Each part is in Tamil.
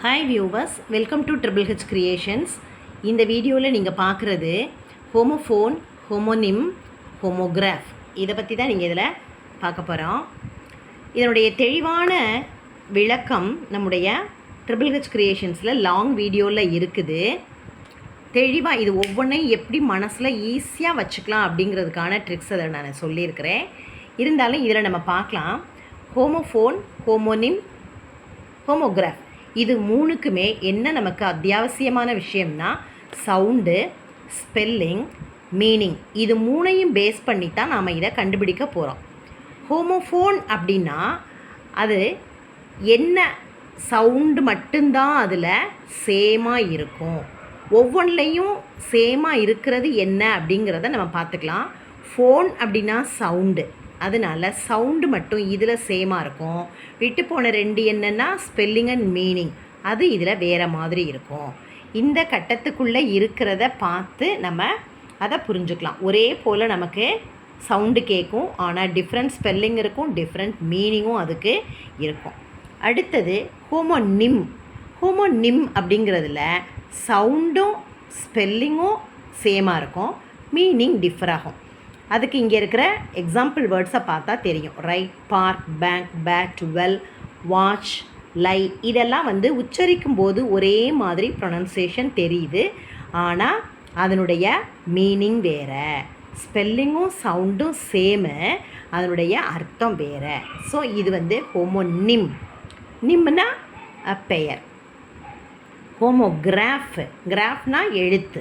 Hi viewers, welcome to triple H creations. இந்த வீடியோவில் நீங்கள் பார்க்குறது ஹோமோஃபோன், ஹோமோனிம், ஹோமோகிராஃப். இதை பற்றி தான் நீங்கள் இதில் பார்க்க போகிறோம். இதனுடைய தெளிவான விளக்கம் நம்முடைய ட்ரிபிள் ஹெச் கிரியேஷன்ஸில் லாங் வீடியோவில் இருக்குது. தெளிவாக இது ஒவ்வொன்றையும் எப்படி மனசில் ஈஸியாக வச்சுக்கலாம் அப்படிங்கிறதுக்கான ட்ரிக்ஸ் அதை நான் சொல்லியிருக்கிறேன். இருந்தாலும் இதில் நம்ம பார்க்கலாம். ஹோமோஃபோன், ஹோமோனிம், ஹோமோகிராஃப் இது மூணுக்குமே என்ன நமக்கு அத்தியாவசியமான விஷயம்னா சவுண்டு, ஸ்பெல்லிங், மீனிங். இது மூணையும் பேஸ் பண்ணி தான் நாம் இதை கண்டுபிடிக்க போகிறோம். ஹோமோஃபோன் அப்படின்னா அது என்ன சவுண்டு மட்டும்தான் அதில் சேமாக இருக்கும். ஒவ்வொன்றிலையும் சேமாக இருக்கிறது என்ன அப்படிங்கிறத நம்ம பார்த்துக்கலாம். ஃபோன் அப்படின்னா சவுண்டு, அதனால் சவுண்டு மட்டும் இதில் சேமாக இருக்கும். விட்டு போன ரெண்டு என்னென்னா ஸ்பெல்லிங் அண்ட் மீனிங், அது இதில் வேறு மாதிரி இருக்கும். இந்த கட்டத்துக்குள்ளே இருக்கிறத பார்த்து நம்ம அதை புரிஞ்சுக்கலாம். ஒரே போல் நமக்கு சவுண்டு கேட்கும், ஆனால் டிஃப்ரெண்ட் ஸ்பெல்லிங் இருக்கும், டிஃப்ரெண்ட் மீனிங்கும் அதுக்கு இருக்கும். அடுத்தது ஹோமோனிம். ஹோமோனிம் அப்படிங்கிறதுல சவுண்டும் ஸ்பெல்லிங்கும் சேமாக இருக்கும், மீனிங் டிஃபர் ஆகும். அதுக்கு இங்கே இருக்கிற எக்ஸாம்பிள் வேர்ட்ஸை பார்த்தா தெரியும். Right, park, bank, bat, well, watch, lie. இதெல்லாம் உச்சரிக்கும் போது ஒரே மாதிரி ப்ரொனன்சியேஷன் தெரியுது, ஆனால் அதனுடைய மீனிங் வேறு. ஸ்பெல்லிங்கும் சவுண்டும் சேமு, அதனுடைய அர்த்தம் வேறு. ஸோ இது ஹோமோனிம். நிம்னா பெயர். ஹோமோகிராஃப், கிராஃப்னா எழுத்து,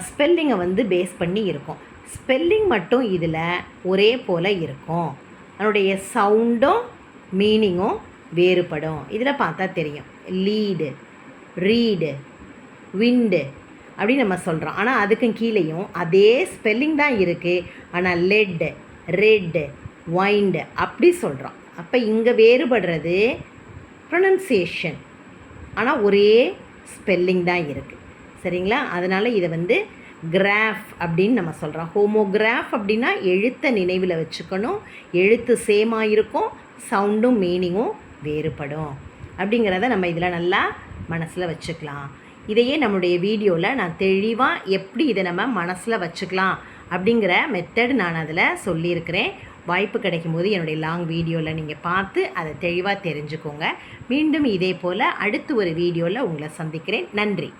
ஸ்பெல்லிங்கை பேஸ் பண்ணி இருக்கும். ஸ்பெல்லிங் மட்டும் இதில் ஒரே போல் இருக்கும், அதனுடைய சவுண்டும் மீனிங்கும் வேறுபடும். இதில் பார்த்தா தெரியும். லீடு, ரீடு, விண்டு அப்படின்னு நம்ம சொல்கிறோம். ஆனால் அதுக்கும் கீழேயும் அதே ஸ்பெல்லிங் தான் இருக்குது, ஆனால் லெட்டு, ரெட்டு, வைண்டு அப்படி சொல்கிறோம். அப்போ இங்கே வேறுபடுறது ப்ரொனன்சியேஷன், ஆனால் ஒரே ஸ்பெல்லிங் தான் இருக்குது. சரிங்களா? அதனால் இதை கிராஃப் அப்படின்னு நம்ம சொல்கிறோம். ஹோமோகிராஃப் அப்படின்னா எழுத்தை நினைவில் வச்சுக்கணும். எழுத்து சேமாக இருக்கும், சவுண்டும் மீனிங்கும் வேறுபடும் அப்படிங்கிறத நம்ம இதில் நல்லா மனசில் வச்சுக்கலாம். இதையே நம்மளுடைய வீடியோவில் நான் தெளிவாக எப்படி இதை நம்ம மனசில் வச்சுக்கலாம் அப்படிங்கிற மெத்தட் நான் அதில் சொல்லியிருக்கிறேன். வாய்ப்பு கிடைக்கும் போது என்னுடைய லாங் வீடியோவில் நீங்கள் பார்த்து அதை தெளிவாக தெரிஞ்சுக்கோங்க. மீண்டும் இதே போல் அடுத்து ஒரு வீடியோவில் உங்களை சந்திக்கிறேன். நன்றி.